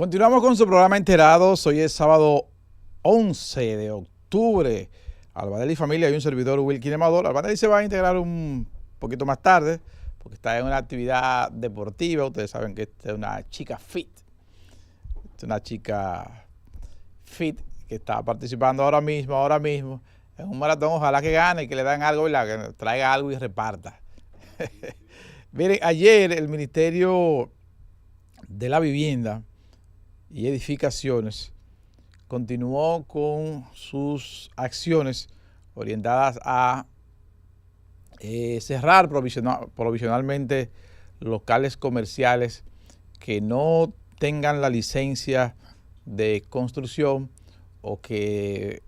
Continuamos con su programa Enterados. Hoy es sábado 11 de octubre. Albanelli Familia y un servidor, Wilkin Amador. Albanelli se va a integrar un poquito más tarde porque está en una actividad deportiva. Ustedes saben que esta es una chica fit. Esta es una chica fit que está participando ahora mismo en un maratón. Ojalá que gane y que le den algo, ¿verdad? Que traiga algo y reparta. Miren, ayer el Ministerio de la Vivienda y Edificaciones continuó con sus acciones orientadas a cerrar provisionalmente locales comerciales que no tengan la licencia de construcción o que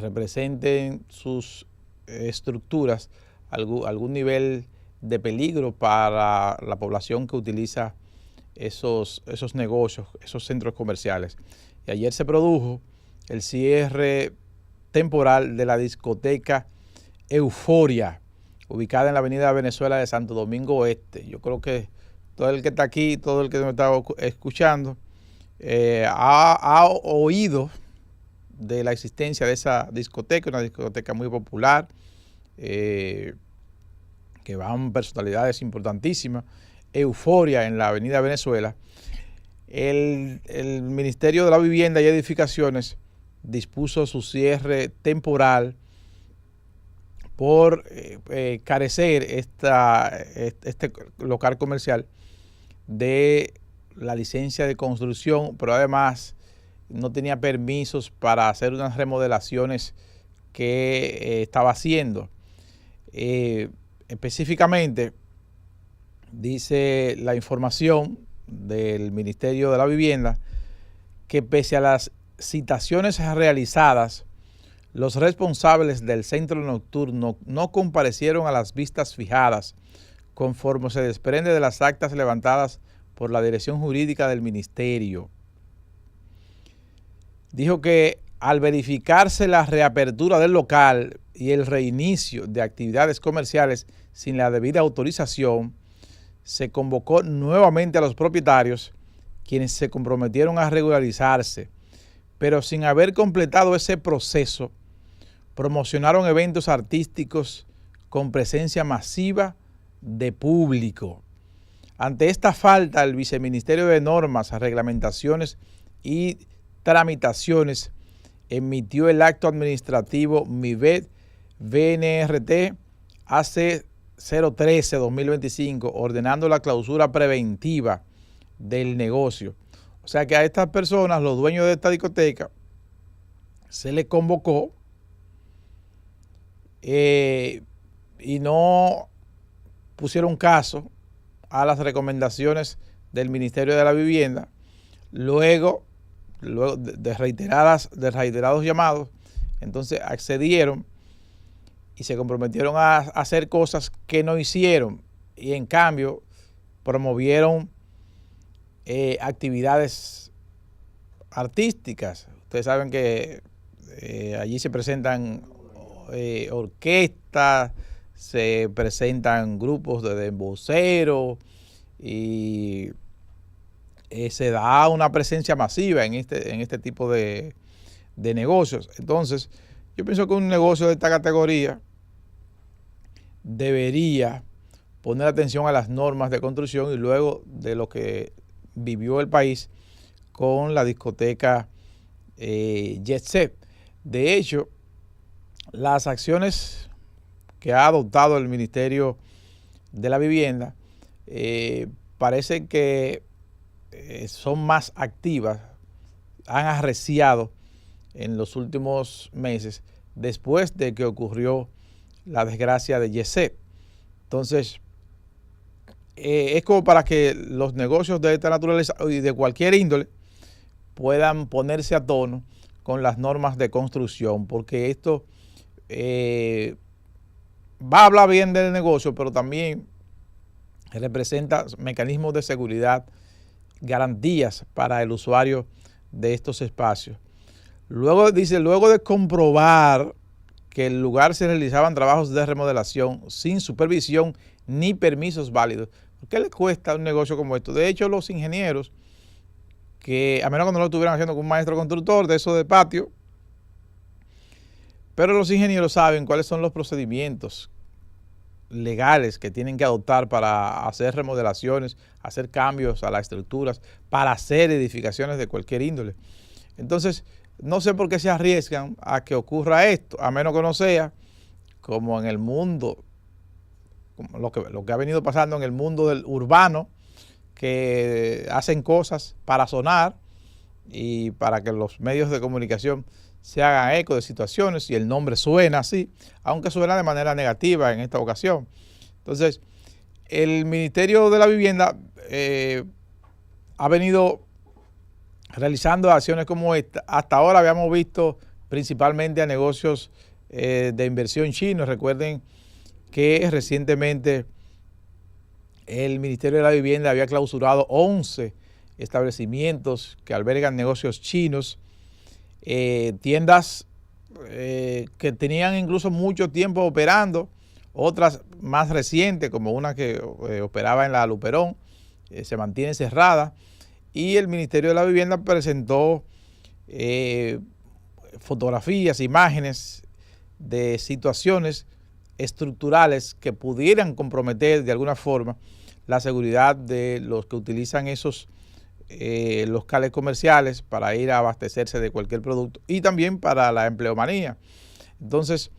representen sus estructuras algún nivel de peligro para la población que utiliza esos negocios, esos centros comerciales. Y ayer se produjo el cierre temporal de la discoteca Euforia, ubicada en la avenida Venezuela de Santo Domingo Oeste. Yo creo que todo el que está aquí, todo el que me está escuchando, ha oído de la existencia de esa discoteca, una discoteca muy popular, que van personalidades importantísimas. Euforia en la avenida Venezuela. El Ministerio de la Vivienda y Edificaciones dispuso su cierre temporal por carecer este local comercial de la licencia de construcción, pero además no tenía permisos para hacer unas remodelaciones que estaba haciendo. Específicamente, dice la información del Ministerio de la Vivienda que pese a las citaciones realizadas, los responsables del centro nocturno no comparecieron a las vistas fijadas, conforme se desprende de las actas levantadas por la Dirección Jurídica del Ministerio. Dijo que al verificarse la reapertura del local y el reinicio de actividades comerciales sin la debida autorización, se convocó nuevamente a los propietarios, quienes se comprometieron a regularizarse, pero sin haber completado ese proceso, promocionaron eventos artísticos con presencia masiva de público. Ante esta falta, el Viceministerio de Normas, Reglamentaciones y Tramitaciones emitió el acto administrativo MIVET VNRT AC 013-2025, ordenando la clausura preventiva del negocio. O sea que a estas personas, los dueños de esta discoteca, se les convocó y no pusieron caso a las recomendaciones del Ministerio de la Vivienda. Luego de reiterados llamados, entonces accedieron y se comprometieron a hacer cosas que no hicieron y en cambio promovieron actividades artísticas. Ustedes saben que allí se presentan orquestas, se presentan grupos de demboceros y se da una presencia masiva en este tipo de negocios. Entonces, yo pienso que un negocio de esta categoría debería poner atención a las normas de construcción y luego de lo que vivió el país con la discoteca Jet Set. De hecho, las acciones que ha adoptado el Ministerio de la Vivienda parece que son más activas, han arreciado en los últimos meses después de que ocurrió la desgracia de Jet Set. Entonces, es como para que los negocios de esta naturaleza y de cualquier índole puedan ponerse a tono con las normas de construcción, porque esto va a hablar bien del negocio, pero también representa mecanismos de seguridad, garantías para el usuario de estos espacios. Luego de comprobar que en el lugar se realizaban trabajos de remodelación sin supervisión ni permisos válidos. ¿Qué le cuesta a un negocio como esto? De hecho, los ingenieros que a menos que no lo estuvieran haciendo con un maestro constructor de eso de patio, pero los ingenieros saben cuáles son los procedimientos legales que tienen que adoptar para hacer remodelaciones, hacer cambios a las estructuras, para hacer edificaciones de cualquier índole. Entonces, no sé por qué se arriesgan a que ocurra esto, a menos que no sea como en el mundo, como lo que ha venido pasando en el mundo del urbano, que hacen cosas para sonar y para que los medios de comunicación se hagan eco de situaciones y el nombre suena así, aunque suena de manera negativa en esta ocasión. Entonces, el Ministerio de la Vivienda ha venido realizando acciones como esta. Hasta ahora habíamos visto principalmente a negocios de inversión chinos. Recuerden que recientemente el Ministerio de la Vivienda había clausurado 11 establecimientos que albergan negocios chinos, tiendas que tenían incluso mucho tiempo operando, otras más recientes, como una que operaba en la Luperón, se mantiene cerrada, y el Ministerio de la Vivienda presentó fotografías, imágenes de situaciones estructurales que pudieran comprometer de alguna forma la seguridad de los que utilizan esos locales comerciales para ir a abastecerse de cualquier producto y también para la empleomanía. Entonces,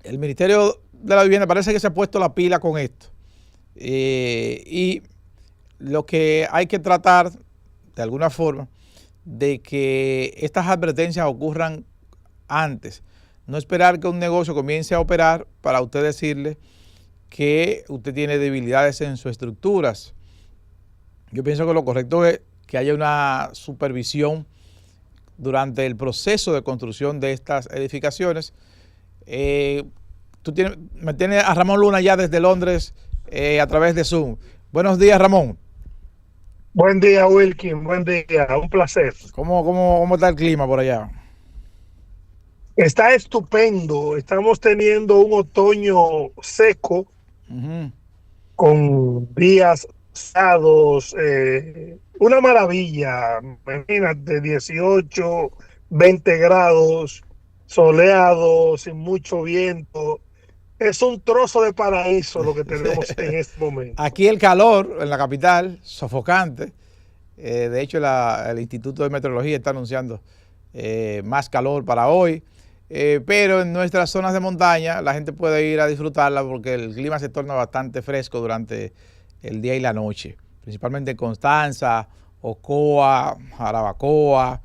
el Ministerio de la Vivienda parece que se ha puesto la pila con esto, y lo que hay que tratar de alguna forma de que estas advertencias ocurran antes. No esperar que un negocio comience a operar para usted decirle que usted tiene debilidades en sus estructuras. Yo pienso que lo correcto es que haya una supervisión durante el proceso de construcción de estas edificaciones. Me tienes a Ramón Luna ya desde Londres a través de Zoom. Buenos días, Ramón. Buen día, Wilkin. Buen día. Un placer. ¿Cómo está el clima por allá? Está estupendo. Estamos teniendo un otoño seco, con días pasados. Una maravilla. Imagínate, 18, 20 grados, soleado, sin mucho viento. Es un trozo de paraíso lo que tenemos en este momento. Aquí el calor en la capital, sofocante. De hecho, el Instituto de Meteorología está anunciando más calor para hoy. Pero en nuestras zonas de montaña la gente puede ir a disfrutarla porque el clima se torna bastante fresco durante el día y la noche. Principalmente en Constanza, Ocoa, Jarabacoa,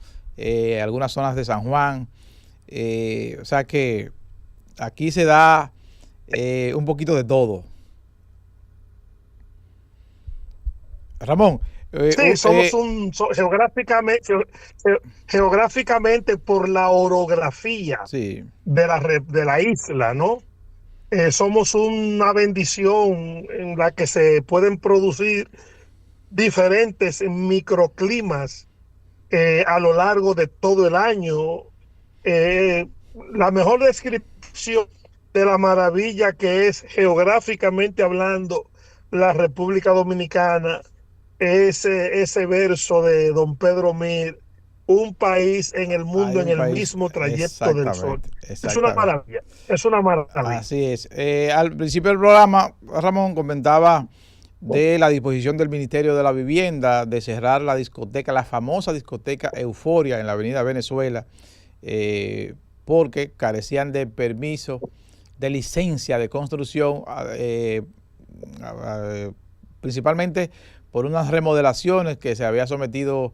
algunas zonas de San Juan. O sea que aquí se da un poquito de todo. Ramón. Sí, somos geográficamente por la orografía sí. de la isla, ¿no? Somos una bendición en la que se pueden producir diferentes microclimas a lo largo de todo el año. La mejor descripción de la maravilla que es geográficamente hablando la República Dominicana, ese verso de don Pedro Mir, un país en el mundo en el mismo trayecto del sol. Es una maravilla, es una maravilla. Así es. Al principio del programa, Ramón comentaba de la disposición del Ministerio de la Vivienda de cerrar la discoteca, la famosa discoteca Euforia en la avenida Venezuela, porque carecían de permiso, de licencia de construcción, principalmente por unas remodelaciones que se había sometido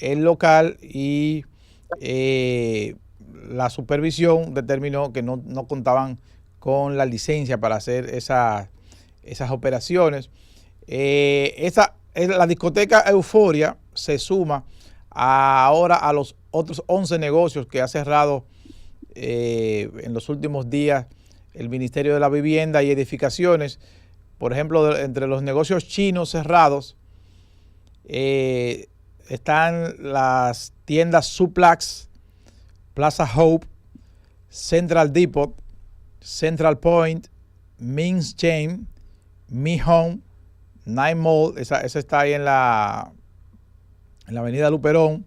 el local, y la supervisión determinó que no contaban con la licencia para hacer esas operaciones. La discoteca Euforia se suma ahora a los otros 11 negocios que ha cerrado en los últimos días el Ministerio de la Vivienda y Edificaciones. Por ejemplo, entre los negocios chinos cerrados están las tiendas Suplex, Plaza Hope, Central Depot, Central Point, Ming's Chain, Mi Home, Night Mall, esa está ahí en la en la avenida Luperón,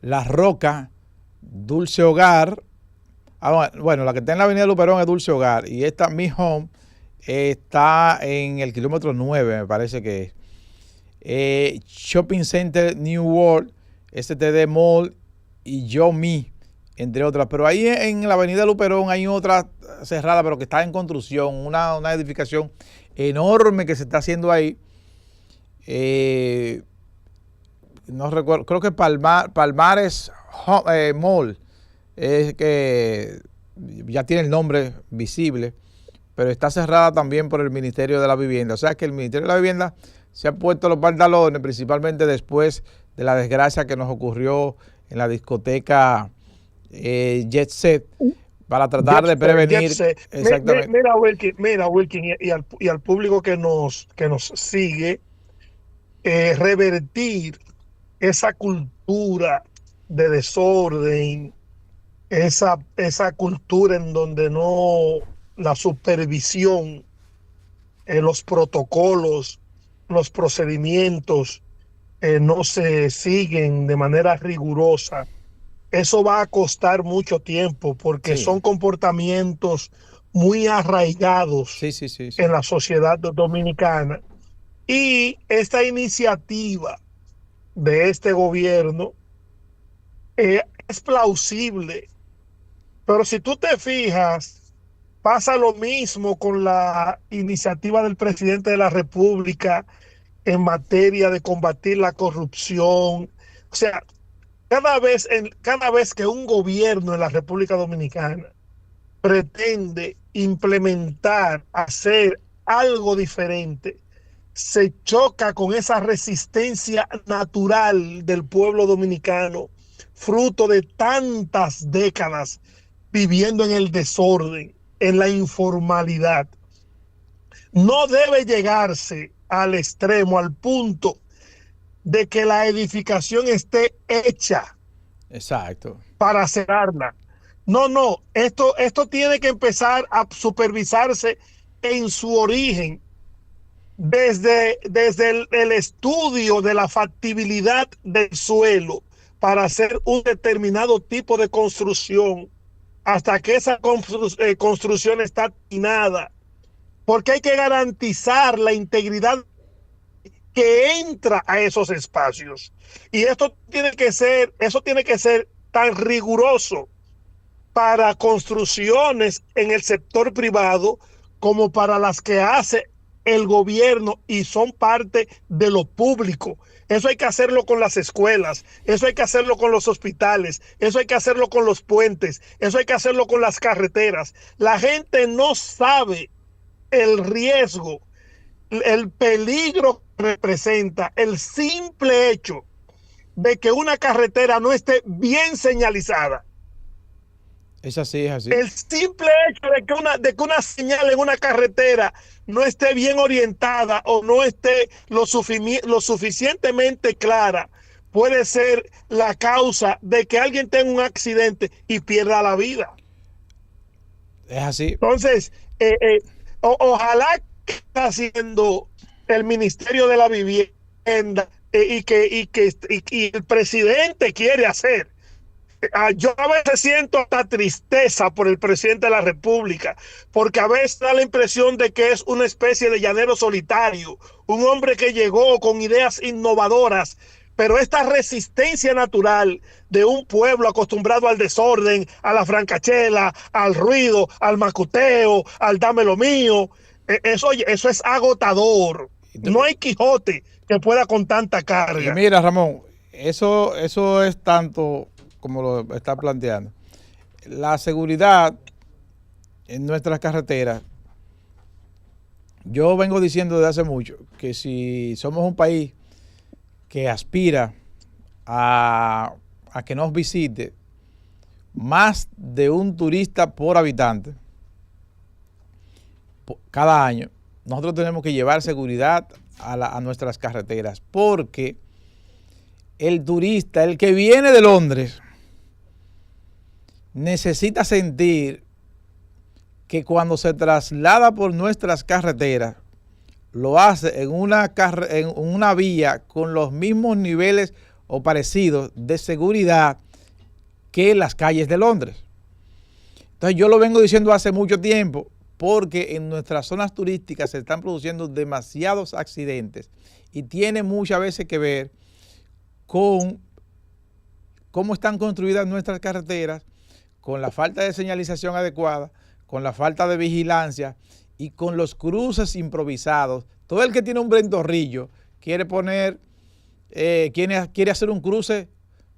La Roca, Dulce Hogar. Bueno, la que está en la avenida Luperón es Dulce Hogar y esta Mi Home está en el kilómetro 9, me parece que es. Shopping Center New World, STD Mall y Yo Me, entre otras. Pero ahí en la avenida Luperón hay otra cerrada, pero que está en construcción, una edificación enorme que se está haciendo ahí. No recuerdo, creo que Palmares Mall, es que ya tiene el nombre visible, pero está cerrada también por el Ministerio de la Vivienda. O sea que el Ministerio de la Vivienda se ha puesto los pantalones, principalmente después de la desgracia que nos ocurrió en la discoteca Jet Set, para tratar de prevenir. Exactamente. Mira, Wilkin, y al público que nos sigue, revertir esa cultura de desorden, esa cultura en donde no la supervisión, los protocolos, los procedimientos no se siguen de manera rigurosa. Eso va a costar mucho tiempo porque Sí. son comportamientos muy arraigados Sí. en la sociedad dominicana. Y esta iniciativa de este gobierno es plausible, pero si tú te fijas, pasa lo mismo con la iniciativa del presidente de la República en materia de combatir la corrupción. O sea, cada vez que un gobierno en la República Dominicana pretende implementar, hacer algo diferente, se choca con esa resistencia natural del pueblo dominicano, fruto de tantas décadas viviendo en el desorden, en la informalidad. No debe llegarse al extremo, al punto de que la edificación esté hecha. Exacto. Para cerrarla. No, esto tiene que empezar a supervisarse en su origen, desde el estudio de la factibilidad del suelo para hacer un determinado tipo de construcción, hasta que esa construcción está terminada, porque hay que garantizar la integridad que entra a esos espacios. Y eso tiene que ser tan riguroso para construcciones en el sector privado como para las que hace el gobierno y son parte de lo público. Eso hay que hacerlo con las escuelas, eso hay que hacerlo con los hospitales, eso hay que hacerlo con los puentes, eso hay que hacerlo con las carreteras. La gente no sabe el riesgo, el peligro que representa el simple hecho de que una carretera no esté bien señalizada. Es así, es así. El simple hecho de que una señal en una carretera no esté bien orientada o no esté lo suficientemente clara puede ser la causa de que alguien tenga un accidente y pierda la vida. Es así. Entonces, ojalá que está haciendo el Ministerio de la Vivienda y el presidente quiere hacer. Yo a veces siento hasta tristeza por el presidente de la República, porque a veces da la impresión de que es una especie de llanero solitario, un hombre que llegó con ideas innovadoras, pero esta resistencia natural de un pueblo acostumbrado al desorden, a la francachela, al ruido, al macuteo, al dame lo mío, eso es agotador. No hay Quijote que pueda con tanta carga. Y mira, Ramón, eso es tanto como lo está planteando. La seguridad en nuestras carreteras, yo vengo diciendo desde hace mucho que si somos un país que aspira a que nos visite más de un turista por habitante cada año, nosotros tenemos que llevar seguridad a nuestras carreteras, porque el turista, el que viene de Londres, necesita sentir que cuando se traslada por nuestras carreteras, lo hace en una vía con los mismos niveles o parecidos de seguridad que las calles de Londres. Entonces yo lo vengo diciendo hace mucho tiempo, porque en nuestras zonas turísticas se están produciendo demasiados accidentes y tiene muchas veces que ver con cómo están construidas nuestras carreteras, con la falta de señalización adecuada, con la falta de vigilancia y con los cruces improvisados. Todo el que tiene un ventorrillo quiere poner, quiere hacer un cruce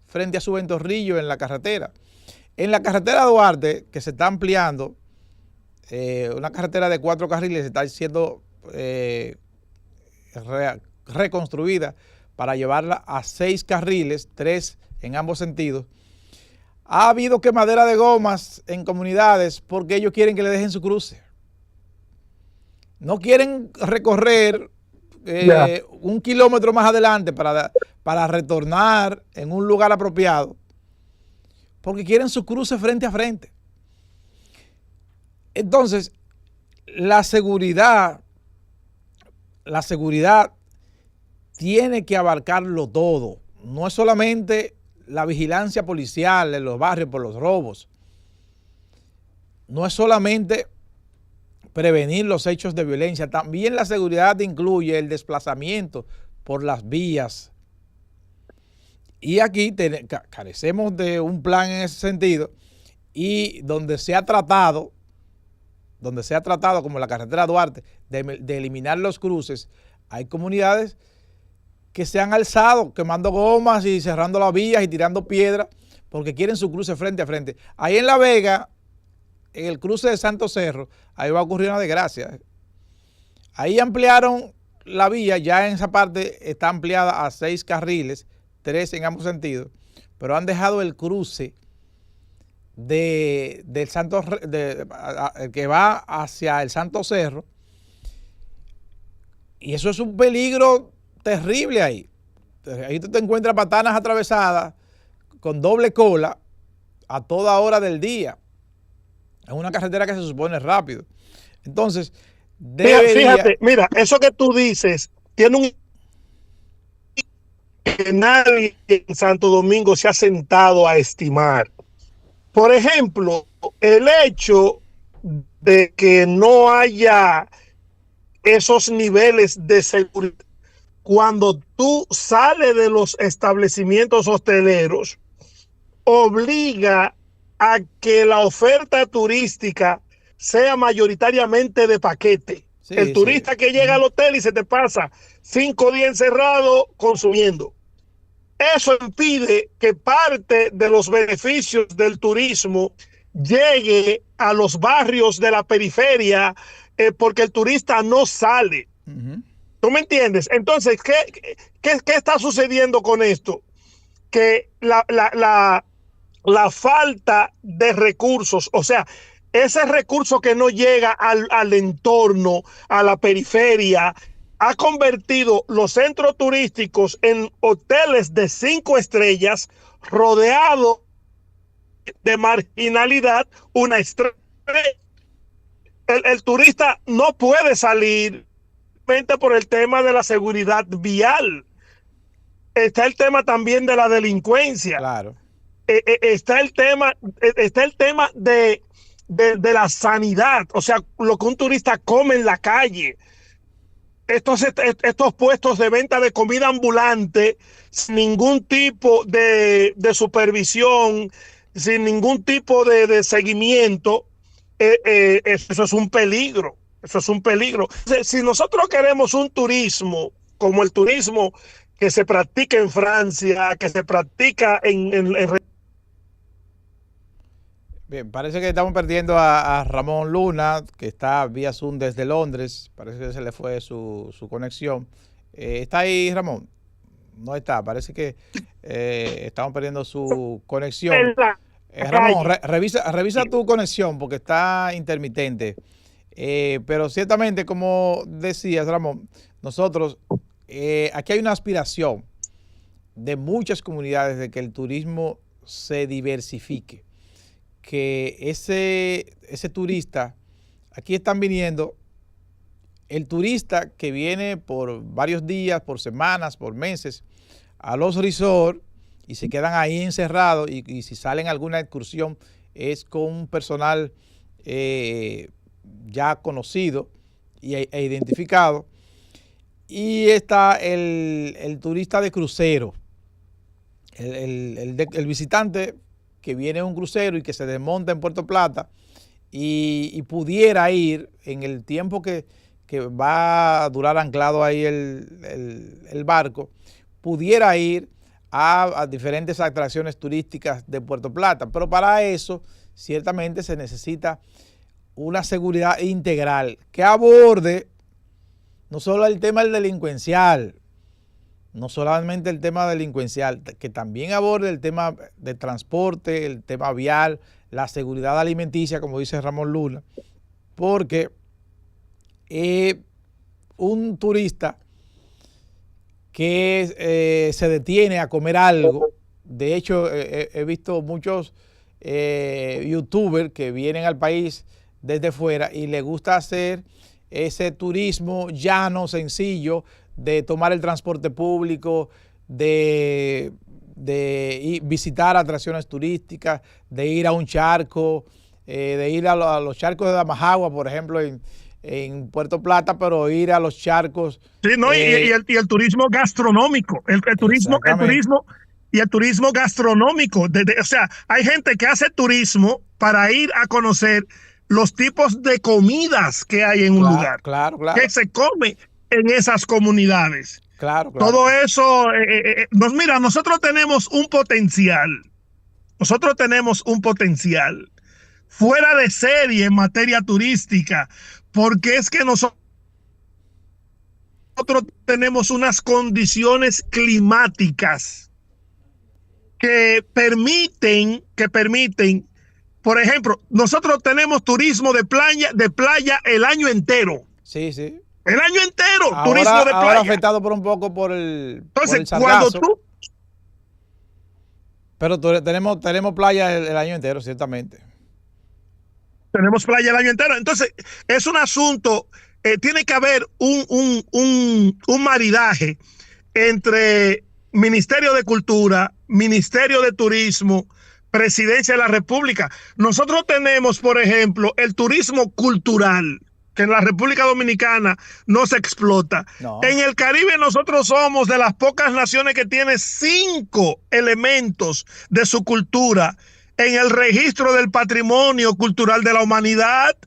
frente a su ventorrillo en la carretera. En la carretera Duarte, que se está ampliando, una carretera de 4 carriles está siendo reconstruida para llevarla a 6 carriles, 3 en ambos sentidos. Ha habido quemadera de gomas en comunidades porque ellos quieren que le dejen su cruce. No quieren recorrer 1 kilómetro más adelante para retornar en un lugar apropiado, porque quieren su cruce frente a frente. Entonces, la seguridad tiene que abarcarlo todo. No es solamente la vigilancia policial en los barrios por los robos. No es solamente prevenir los hechos de violencia. También la seguridad incluye el desplazamiento por las vías. Y aquí carecemos de un plan en ese sentido, y donde se ha tratado como la carretera Duarte, de eliminar los cruces, hay comunidades que se han alzado quemando gomas y cerrando las vías y tirando piedras porque quieren su cruce frente a frente. Ahí en La Vega, en el cruce de Santo Cerro, ahí va a ocurrir una desgracia. Ahí ampliaron la vía, ya en esa parte está ampliada a 6 carriles, 3 en ambos sentidos, pero han dejado el cruce del Santo, que va hacia el Santo Cerro, y eso es un peligro terrible ahí. Ahí tú te encuentras patanas atravesadas con doble cola a toda hora del día. Es una carretera que se supone rápido. Entonces, fíjate, mira, eso que tú dices tiene un que nadie en Santo Domingo se ha sentado a estimar. Por ejemplo, el hecho de que no haya esos niveles de seguridad cuando tú sales de los establecimientos hosteleros obliga a que la oferta turística sea mayoritariamente de paquete. Sí, el turista que llega al hotel y se te pasa 5 días encerrado consumiendo. Eso impide que parte de los beneficios del turismo llegue a los barrios de la periferia, porque el turista no sale. ¿Tú me entiendes? Entonces, ¿qué está sucediendo con esto? Que la falta de recursos, o sea, ese recurso que no llega al entorno, a la periferia, ha convertido los centros turísticos en hoteles de 5 estrellas rodeados de marginalidad, una estrella. El turista no puede salir por el tema de la seguridad vial. Está el tema también de la delincuencia. Claro. Está el tema de la sanidad, o sea, lo que un turista come en la calle. Estos puestos de venta de comida ambulante, sin ningún tipo de supervisión, sin ningún tipo de seguimiento, eso es un peligro. Eso es un peligro. Si nosotros queremos un turismo como el turismo que se practica en Francia, que se practica en Bien, parece que estamos perdiendo a Ramón Luna, que está vía Zoom desde Londres. Parece que se le fue su conexión. ¿Está ahí, Ramón? No está. Parece que estamos perdiendo su conexión. Ramón, revisa tu conexión porque está intermitente. Pero ciertamente, como decías, Ramón, nosotros, aquí hay una aspiración de muchas comunidades de que el turismo se diversifique. Que ese turista, aquí están viniendo, el turista que viene por varios días, por semanas, por meses, a los resorts y se quedan ahí encerrados y si salen a alguna excursión es con un personal ya conocido e identificado. Y está el turista de crucero, el visitante que viene en un crucero y que se desmonta en Puerto Plata y pudiera ir en el tiempo que va a durar anclado ahí el barco, pudiera ir a diferentes atracciones turísticas de Puerto Plata. Pero para eso ciertamente se necesita una seguridad integral que aborde no solo el tema del delincuencial, no solamente el tema delincuencial, que también aborde el tema de transporte, el tema vial, la seguridad alimenticia, como dice Ramón Luna, porque un turista que se detiene a comer algo, de hecho he visto muchos youtubers que vienen al país desde fuera y les gusta hacer ese turismo llano, sencillo, de tomar el transporte público, de visitar atracciones turísticas, de ir a un charco, de ir a los charcos de Damajagua, por ejemplo, en Puerto Plata, pero ir a los charcos. Sí, no, y el turismo gastronómico, el turismo y el turismo gastronómico. O sea, hay gente que hace turismo para ir a conocer los tipos de comidas que hay en un lugar, que se come en esas comunidades. Todo eso, mira, nosotros tenemos un potencial. Nosotros tenemos un potencial fuera de serie en materia turística, porque es que nosotros tenemos unas condiciones climáticas que permiten, por ejemplo, nosotros tenemos turismo de playa el año entero. Sí, sí. El año entero, ahora, turismo de playa. Ahora afectado por un poco por el Entonces, cuando tú... Pero tenemos playa el año entero, ciertamente. Tenemos playa el año entero. Entonces, es un asunto, tiene que haber un maridaje entre Ministerio de Cultura, Ministerio de Turismo, Presidencia de la República. Nosotros tenemos, por ejemplo, el turismo cultural, que en la República Dominicana no se explota. No. En el Caribe nosotros somos de las pocas naciones que tiene 5 elementos de su cultura en el registro del patrimonio cultural de la humanidad.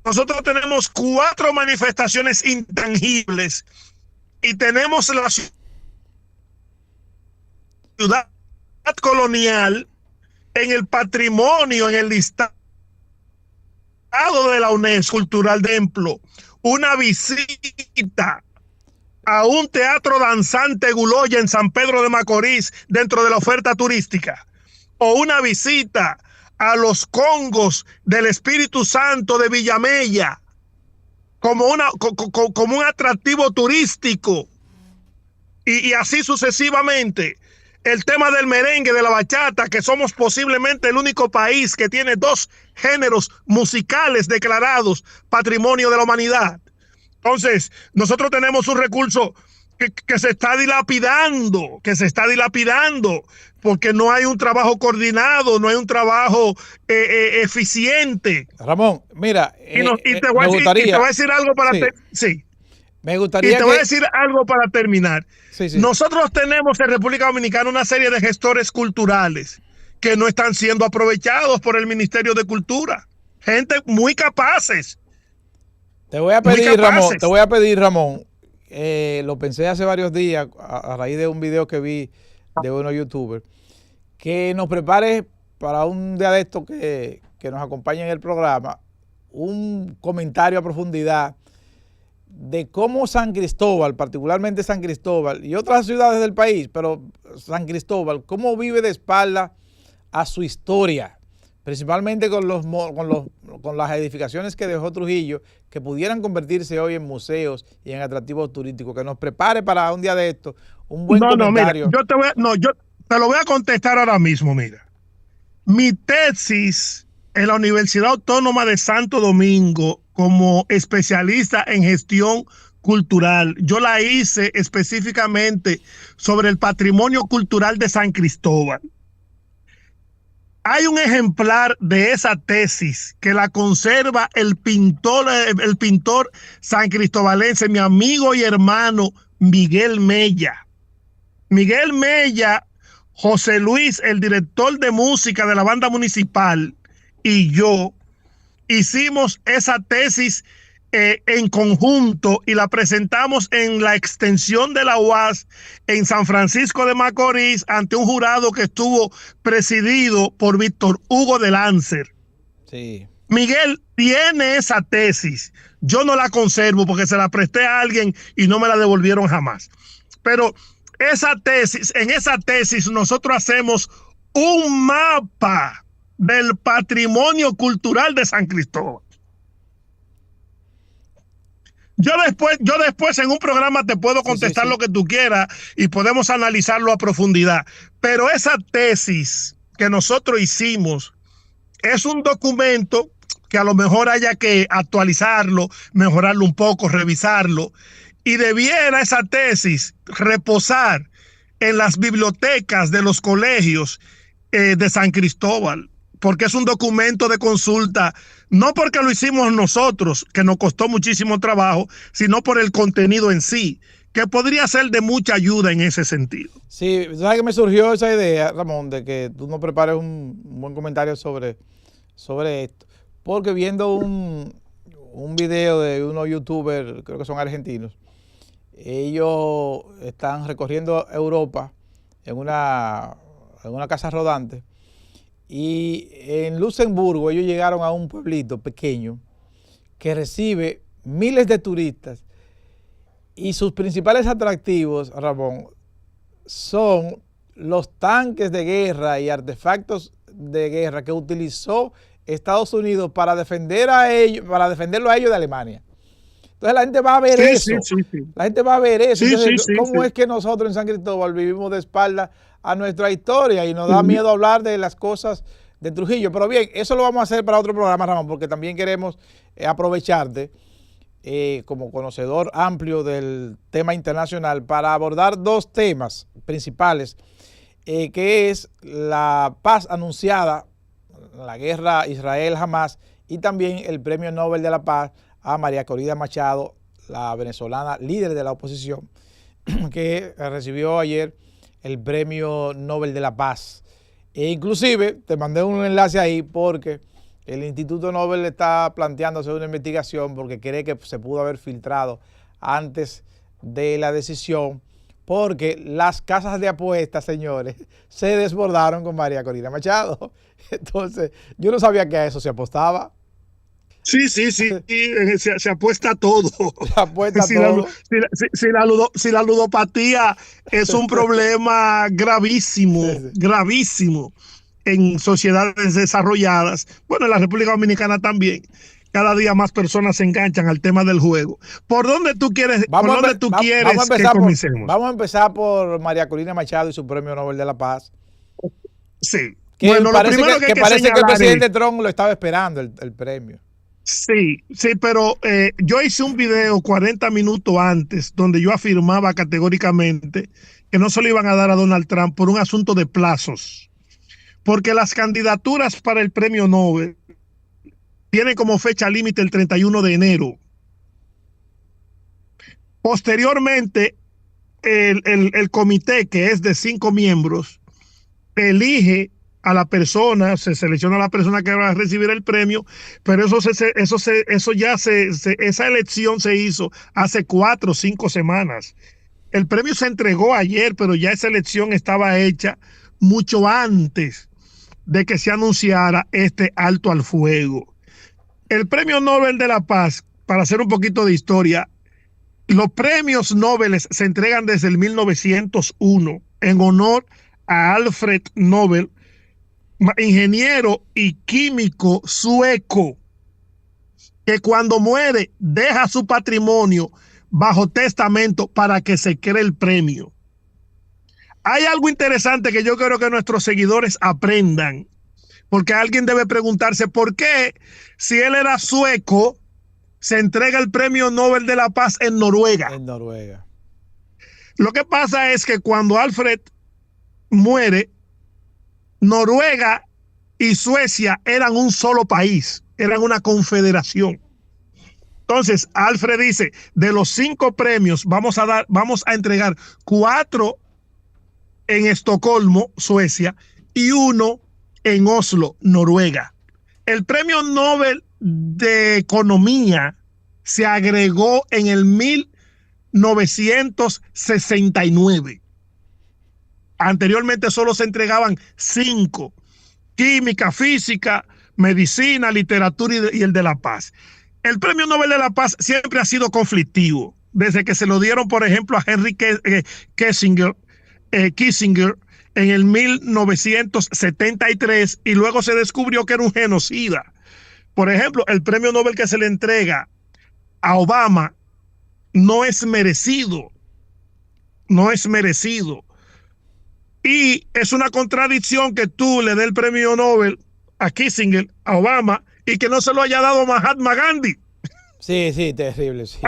Nosotros tenemos 4 manifestaciones intangibles y tenemos la ciudad colonial en el patrimonio, en el listado de la UNESCO Cultural Templo. Una visita a un teatro danzante Guloya en San Pedro de Macorís dentro de la oferta turística, o una visita a los congos del Espíritu Santo de Villamella como un atractivo turístico, y así sucesivamente. El tema del merengue, de la bachata, que somos posiblemente el único país que tiene 2 géneros musicales declarados Patrimonio de la Humanidad. Entonces, nosotros tenemos un recurso que se está dilapidando, porque no hay un trabajo coordinado, no hay un trabajo eficiente. Ramón, mira, te voy a decir algo para... Sí. Me gustaría te voy a decir algo para terminar. Sí. Nosotros tenemos en República Dominicana una serie de gestores culturales que no están siendo aprovechados por el Ministerio de Cultura. Gente muy capaces. Te voy a pedir, Ramón, lo pensé hace varios días a raíz de un video que vi de unos youtubers, que nos prepare para un día de estos que nos acompañe en el programa, un comentario a profundidad de cómo San Cristóbal, particularmente San Cristóbal y otras ciudades del país, pero San Cristóbal, cómo vive de espalda a su historia, principalmente con las edificaciones que dejó Trujillo, que pudieran convertirse hoy en museos y en atractivos turísticos. Que nos prepare para un día de esto un buen comentario. Mira, yo te lo voy a contestar ahora mismo. Mira, mi tesis en la Universidad Autónoma de Santo Domingo como especialista en gestión cultural. Yo la hice específicamente sobre el patrimonio cultural de San Cristóbal. Hay un ejemplar de esa tesis que la conserva el pintor san cristobalense, mi amigo y hermano Miguel Mella. Miguel Mella, José Luis, el director de música de la banda municipal, y yo hicimos esa tesis en conjunto y la presentamos en la extensión de la UAS en San Francisco de Macorís ante un jurado que estuvo presidido por Víctor Hugo de Lancer. Sí. Miguel tiene esa tesis. Yo no la conservo porque se la presté a alguien y no me la devolvieron jamás. Pero esa tesis, en esa tesis nosotros hacemos un mapa del patrimonio cultural de San Cristóbal. Yo después en un programa te puedo contestar lo que tú quieras y podemos analizarlo a profundidad. Pero esa tesis que nosotros hicimos es un documento que a lo mejor haya que actualizarlo, mejorarlo un poco, revisarlo. Y debiera esa tesis reposar en las bibliotecas de los colegios de San Cristóbal, porque es un documento de consulta, no porque lo hicimos nosotros, que nos costó muchísimo trabajo, sino por el contenido en sí, que podría ser de mucha ayuda en ese sentido. Sí, ¿sabes que me surgió esa idea, Ramón, de que tú nos prepares un buen comentario sobre esto? Porque viendo un video de unos youtubers, creo que son argentinos, ellos están recorriendo Europa en una casa rodante. Y en Luxemburgo ellos llegaron a un pueblito pequeño que recibe miles de turistas y sus principales atractivos, Ramón, son los tanques de guerra y artefactos de guerra que utilizó Estados Unidos para defenderlo a ellos de Alemania. Entonces la gente va a ver eso. Sí. La gente va a ver eso. Entonces, ¿cómo es que nosotros en San Cristóbal vivimos de espalda a nuestra historia y nos da miedo hablar de las cosas de Trujillo? Pero bien, eso lo vamos a hacer para otro programa, Ramón, porque también queremos aprovecharte como conocedor amplio del tema internacional para abordar dos temas principales, que es la paz anunciada, la guerra Israel-Hamás, y también el Premio Nobel de la Paz a María Corina Machado, la venezolana líder de la oposición, que recibió ayer el Premio Nobel de la Paz. E inclusive te mandé un enlace ahí porque el Instituto Nobel está planteando hacer una investigación porque cree que se pudo haber filtrado antes de la decisión, porque las casas de apuestas, señores, se desbordaron con María Corina Machado. Entonces, yo no sabía que a eso se apostaba. Sí, se apuesta todo. Se apuesta todo. Si la ludopatía es un problema gravísimo, gravísimo en sociedades desarrolladas, bueno, en la República Dominicana también, cada día más personas se enganchan al tema del juego. ¿Por dónde tú quieres, que comencemos? Vamos a empezar por María Corina Machado y su Premio Nobel de la Paz. Sí. Bueno, parece que el presidente Trump lo estaba esperando, el premio. Sí, pero yo hice un video 40 minutos antes donde yo afirmaba categóricamente que no se lo iban a dar a Donald Trump por un asunto de plazos, porque las candidaturas para el premio Nobel tienen como fecha límite el 31 de enero. Posteriormente, el comité, que es de 5 miembros, elige a la persona, se selecciona a la persona que va a recibir el premio, pero esa elección se hizo hace 4 o 5 semanas. El premio se entregó ayer, pero ya esa elección estaba hecha mucho antes de que se anunciara este alto al fuego. El Premio Nobel de la Paz, para hacer un poquito de historia, los premios Nobel se entregan desde el 1901 en honor a Alfred Nobel, ingeniero y químico sueco, que cuando muere deja su patrimonio bajo testamento para que se cree el premio. Hay algo interesante que yo quiero que nuestros seguidores aprendan, porque alguien debe preguntarse por qué, si él era sueco, se entrega el Premio Nobel de la Paz en Noruega. En Noruega. Lo que pasa es que cuando Alfred muere, Noruega y Suecia eran un solo país, eran una confederación. Entonces, Alfred dice, de los 5 premios, vamos a entregar 4 en Estocolmo, Suecia, y 1 en Oslo, Noruega. El Premio Nobel de Economía se agregó en el 1969. Anteriormente solo se entregaban 5: química, física, medicina, literatura y el de la paz. El Premio Nobel de la Paz siempre ha sido conflictivo, desde que se lo dieron, por ejemplo, a Henry Kissinger en el 1973, y luego se descubrió que era un genocida. Por ejemplo, el premio Nobel que se le entrega a Obama no es merecido, no es merecido. Y es una contradicción que tú le des el premio Nobel a Kissinger, a Obama, y que no se lo haya dado a Mahatma Gandhi. Sí, sí, terrible, sí.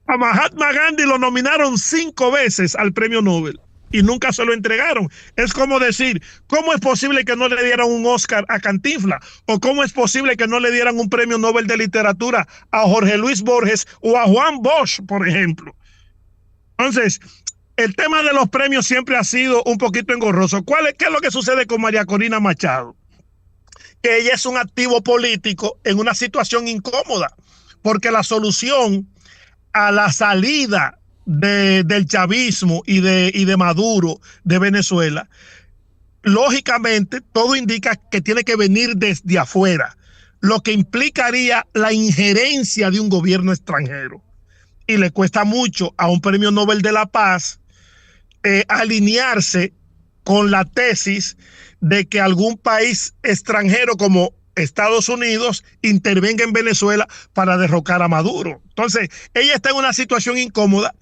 A Mahatma Gandhi lo nominaron 5 veces al premio Nobel y nunca se lo entregaron. Es como decir, ¿cómo es posible que no le dieran un Oscar a Cantinflas? ¿O cómo es posible que no le dieran un premio Nobel de literatura a Jorge Luis Borges o a Juan Bosch, por ejemplo? Entonces, el tema de los premios siempre ha sido un poquito engorroso. ¿Qué es lo que sucede con María Corina Machado? Que ella es un activo político en una situación incómoda, porque la solución a la salida del chavismo y de Maduro de Venezuela, lógicamente todo indica que tiene que venir desde afuera, lo que implicaría la injerencia de un gobierno extranjero. Y le cuesta mucho a un premio Nobel de la Paz alinearse con la tesis de que algún país extranjero como Estados Unidos intervenga en Venezuela para derrocar a Maduro. Entonces, ella está en una situación incómoda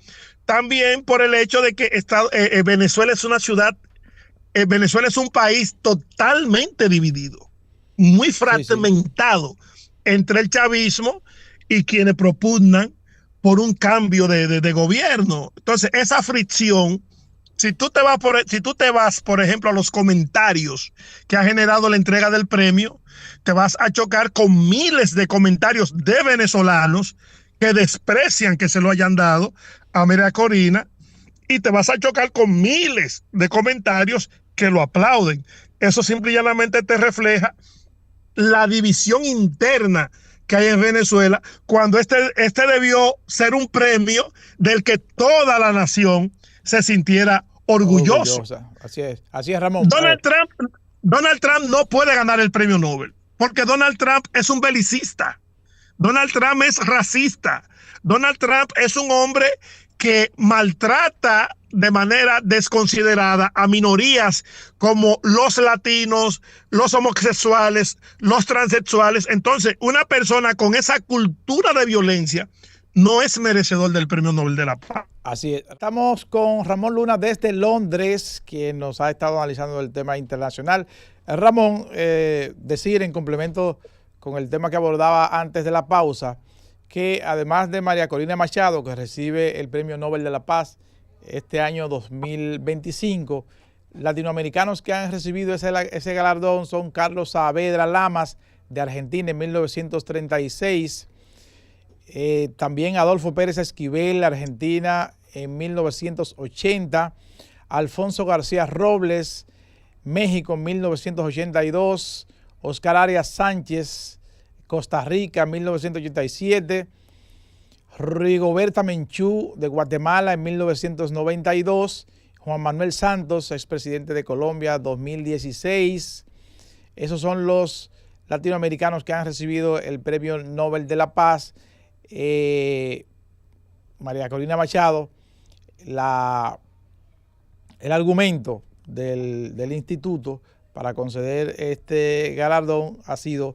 también por el hecho de que Venezuela es una ciudad, Venezuela es un país totalmente dividido, muy fragmentado, sí, sí, entre el chavismo y quienes propugnan por un cambio de gobierno. Entonces, esa fricción, si tú te vas, por ejemplo, a los comentarios que ha generado la entrega del premio, te vas a chocar con miles de comentarios de venezolanos que desprecian que se lo hayan dado a María Corina, y te vas a chocar con miles de comentarios que lo aplauden. Eso simple y llanamente te refleja la división interna que hay en Venezuela, cuando este debió ser un premio del que toda la nación se sintiera orgullosa. Así es, Ramón. Donald Trump no puede ganar el premio Nobel, porque Donald Trump es un belicista. Donald Trump es racista. Donald Trump es un hombre que maltrata de manera desconsiderada a minorías como los latinos, los homosexuales, los transexuales. Entonces, una persona con esa cultura de violencia no es merecedor del Premio Nobel de la Paz. Así es. Estamos con Ramón Luna desde Londres, quien nos ha estado analizando el tema internacional. Ramón, decir en complemento con el tema que abordaba antes de la pausa, que además de María Corina Machado, que recibe el Premio Nobel de la Paz este año 2025, latinoamericanos que han recibido ese galardón son Carlos Saavedra Lamas, de Argentina, en 1936, también Adolfo Pérez Esquivel, Argentina, en 1980, Alfonso García Robles, México, en 1982, Oscar Arias Sánchez, Costa Rica, 1987, Rigoberta Menchú, de Guatemala, en 1992, Juan Manuel Santos, expresidente de Colombia, 2016. Esos son los latinoamericanos que han recibido el Premio Nobel de la Paz. María Corina Machado, el argumento del instituto para conceder este galardón ha sido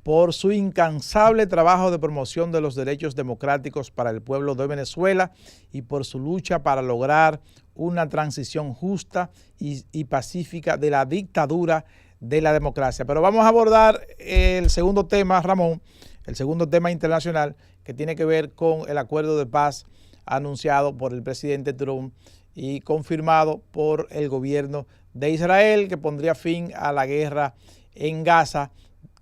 por su incansable trabajo de promoción de los derechos democráticos para el pueblo de Venezuela y por su lucha para lograr una transición justa y pacífica de la dictadura de la democracia. Pero vamos a abordar el segundo tema, Ramón, el segundo tema internacional, que tiene que ver con el acuerdo de paz anunciado por el presidente Trump y confirmado por el gobierno de Israel, que pondría fin a la guerra en Gaza,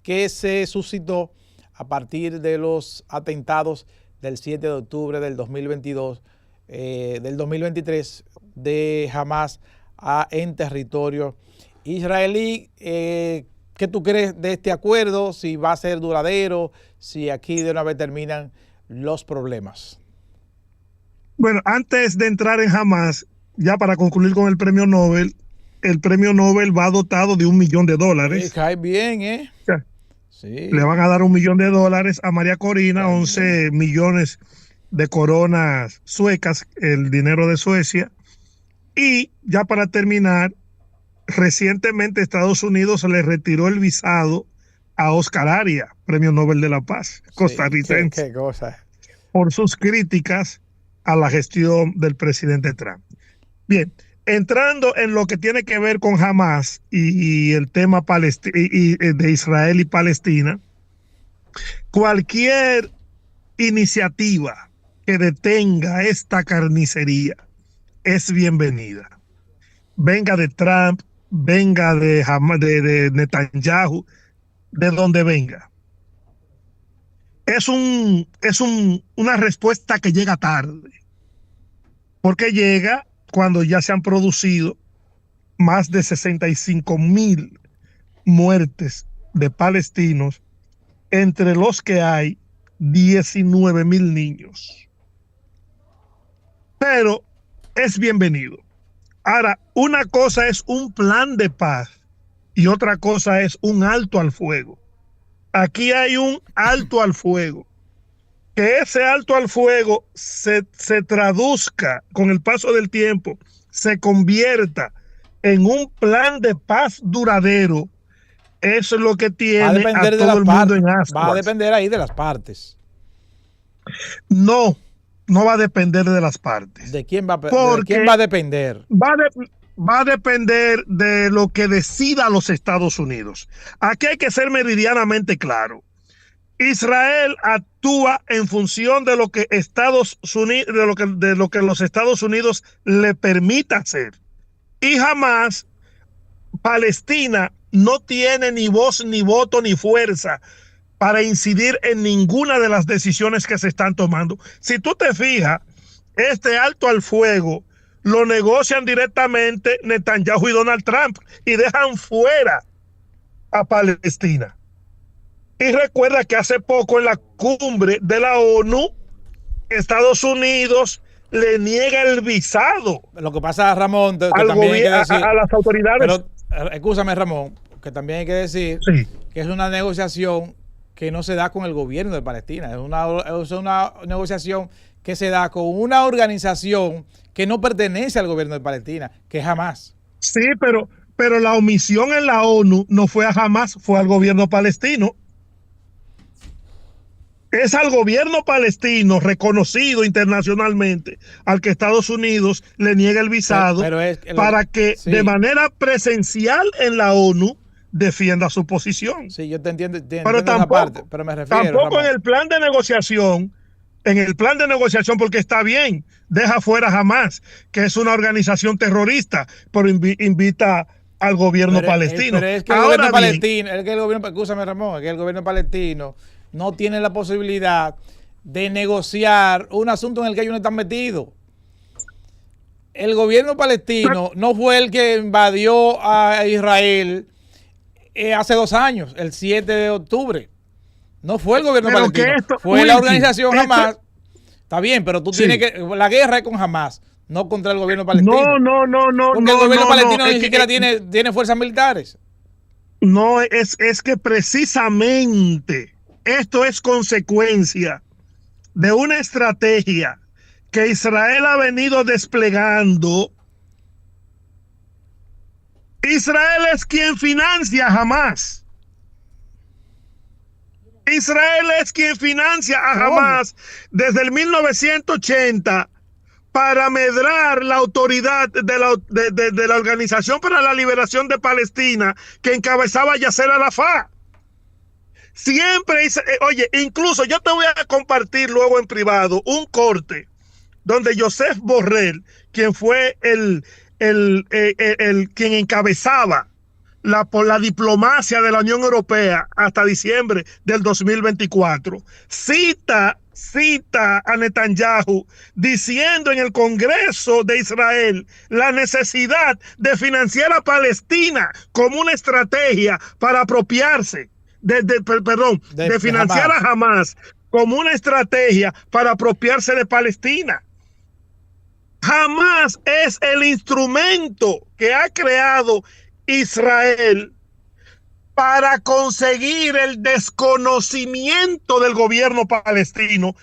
que se suscitó a partir de los atentados del 7 de octubre del 2022, del 2023, de Hamas en territorio israelí. ¿Qué tú crees de este acuerdo? Si va a ser duradero, si aquí de una vez terminan los problemas. Bueno, antes de entrar en Hamas, ya para concluir con el premio Nobel va dotado de $1 millón. Cae bien, ¿eh? Ya. Sí. Le van a dar $1 millón a María Corina, 11 millones de coronas suecas, el dinero de Suecia. Y ya para terminar, recientemente Estados Unidos le retiró el visado a Oscar Arias, Premio Nobel de la Paz, costarricense, qué cosa, por sus críticas a la gestión del presidente Trump. Bien, entrando en lo que tiene que ver con Hamas y el tema de Israel y Palestina, cualquier iniciativa que detenga esta carnicería es bienvenida. Venga de Trump, venga de Netanyahu, de donde venga. Es una respuesta que llega tarde, porque llega cuando ya se han producido más de 65,000 muertes de palestinos, entre los que hay 19,000 niños. Pero es bienvenido. Ahora, una cosa es un plan de paz y otra cosa es un alto al fuego. Aquí hay un alto al fuego. Que ese alto al fuego se traduzca con el paso del tiempo, se convierta en un plan de paz duradero, eso es lo que tiene a todo el mundo en ascuas. Va a depender ahí de las partes. No va a depender de las partes. ¿De quién va a depender? Va a depender de lo que decida los Estados Unidos. Aquí hay que ser meridianamente claro. Israel actúa en función de lo que los Estados Unidos le permita hacer. Y jamás Palestina no tiene ni voz, ni voto, ni fuerza para incidir en ninguna de las decisiones que se están tomando. Si tú te fijas, este alto al fuego lo negocian directamente Netanyahu y Donald Trump y dejan fuera a Palestina. Y recuerda que hace poco en la cumbre de la ONU, Estados Unidos le niega el visado. Lo que pasa, Ramón, que también hay que decir, a las autoridades. Pero, escúchame, Ramón, que también hay que decir que es una negociación que no se da con el gobierno de Palestina. Es una negociación que se da con una organización que no pertenece al gobierno de Palestina, que es Hamas. Sí, pero la omisión en la ONU no fue a Hamas, fue al gobierno palestino. Es al gobierno palestino reconocido internacionalmente al que Estados Unidos le niega el visado para que de manera presencial en la ONU defienda su posición. Sí, yo te entiendo pero tampoco, esa parte, pero me refiero, tampoco Ramón, en el plan de negociación, porque está bien, deja fuera Hamas, que es una organización terrorista, pero invita al gobierno palestino. Pero es que el gobierno palestino, escúchame, Ramón, es que el gobierno palestino no tiene la posibilidad de negociar un asunto en el que ellos no están metidos. El gobierno palestino no fue el que invadió a Israel hace 2 años, el 7 de octubre. No fue el gobierno palestino, fue la organización Hamas. Está bien, pero tú tienes que... La guerra es con Hamas, no contra el gobierno palestino. No. Porque el gobierno palestino ni siquiera tiene fuerzas militares. No, es que precisamente esto es consecuencia de una estrategia que Israel ha venido desplegando. Israel es quien financia a Hamas. Israel es quien financia a Hamas desde el 1980 para amedrar la autoridad de la Organización para la Liberación de Palestina que encabezaba Yasser Arafat. Siempre dice, oye, incluso yo te voy a compartir luego en privado un corte donde Josep Borrell, quien fue quien encabezaba por la diplomacia de la Unión Europea hasta diciembre del 2024, cita a Netanyahu diciendo en el Congreso de Israel la necesidad de financiar a Palestina como una estrategia para apropiarse, de financiar a Hamas como una estrategia para apropiarse de Palestina. Hamas es el instrumento que ha creado Israel para conseguir el desconocimiento del gobierno palestino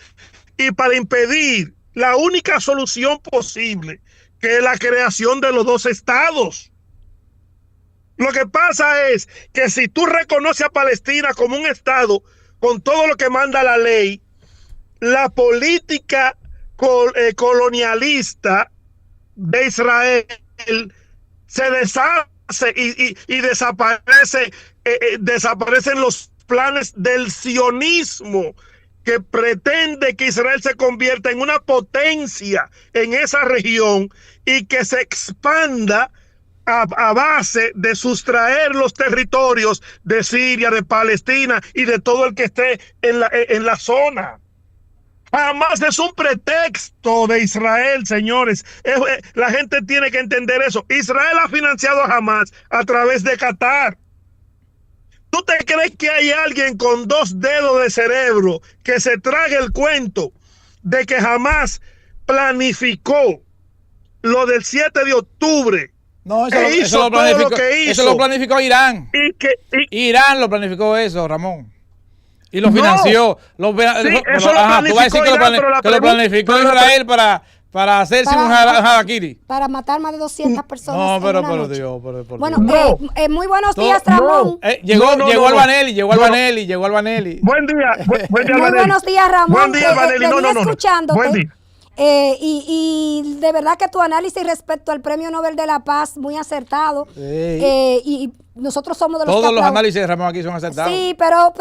y para impedir la única solución posible, que es la creación de los dos estados. Lo que pasa es que si tú reconoces a Palestina como un estado con todo lo que manda la ley, la política colonialista de Israel se deshace y desaparecen los planes del sionismo, que pretende que Israel se convierta en una potencia en esa región y que se expanda a base de sustraer los territorios de Siria, de Palestina y de todo el que esté en la zona. Hamas es un pretexto de Israel, señores. La gente tiene que entender eso. Israel ha financiado a Hamas a través de Qatar. ¿Tú te crees que hay alguien con 2 dedos de cerebro que se trague el cuento de que Hamas planificó lo del 7 de octubre? No, eso lo planificó Irán. Irán lo planificó eso, Ramón. Y lo financió. Tú vas a decir que lo planificó Israel para hacerse un harakiri. Para matar más de 200 personas. No, pero Dios. Bueno, muy buenos días, Ramón. Llegó Albanelli. Buen día, muy buenos días, Ramón. Buen día, Albanelli. Escuchándote. Buen día. Y de verdad que tu análisis respecto al Premio Nobel de la Paz, muy acertado. Y nosotros somos de los todos los análisis de Ramón aquí son acertados. Sí, pero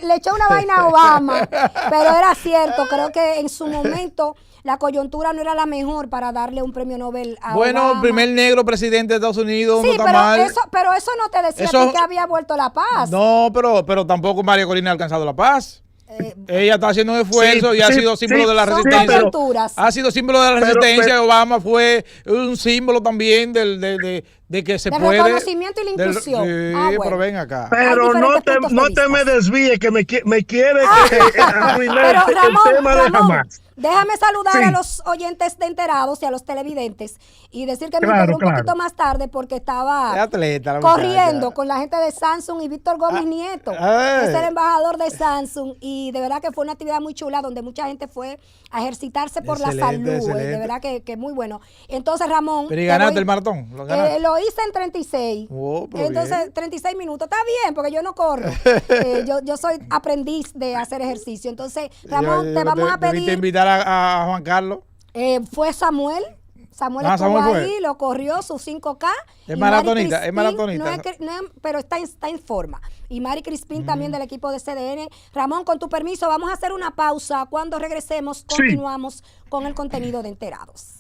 le echó una vaina a Obama, pero era cierto. Creo que en su momento la coyuntura no era la mejor para darle un premio Nobel a Obama. El primer negro presidente de Estados Unidos. Sí, no está mal. Pero eso no te decía que había vuelto la paz. No, pero tampoco María Corina ha alcanzado la paz. Ella está haciendo un esfuerzo y ha sido símbolo de la resistencia. Ha sido símbolo de la resistencia. Obama fue un símbolo también de que se puede. El reconocimiento y la inclusión. Pero ven acá. Pero no te me desvíes, que me quiere arruinar el tema de Hamas. Déjame saludar a los oyentes de Enterados y a los televidentes y decir que me integré un poquito más tarde porque estaba corriendo con la gente de Samsung y Víctor Gómez Nieto, que es el embajador de Samsung, y de verdad que fue una actividad muy chula donde mucha gente fue a ejercitarse por la salud. De verdad que muy bueno. Entonces, Ramón. ¿Pero y ganaste el maratón? Lo hice en 36. Entonces, bien. 36 minutos. Está bien, porque yo no corro. Yo soy aprendiz de hacer ejercicio. Entonces, Ramón, te vamos a pedir. A Juan Carlos. Fue Samuel estuvo ahí, lo corrió sus 5K. Es maratonita. Pero está en forma. Y Mari Crispín también del equipo de CDN. Ramón, con tu permiso, vamos a hacer una pausa. Cuando regresemos, continuamos con el contenido de Enterados.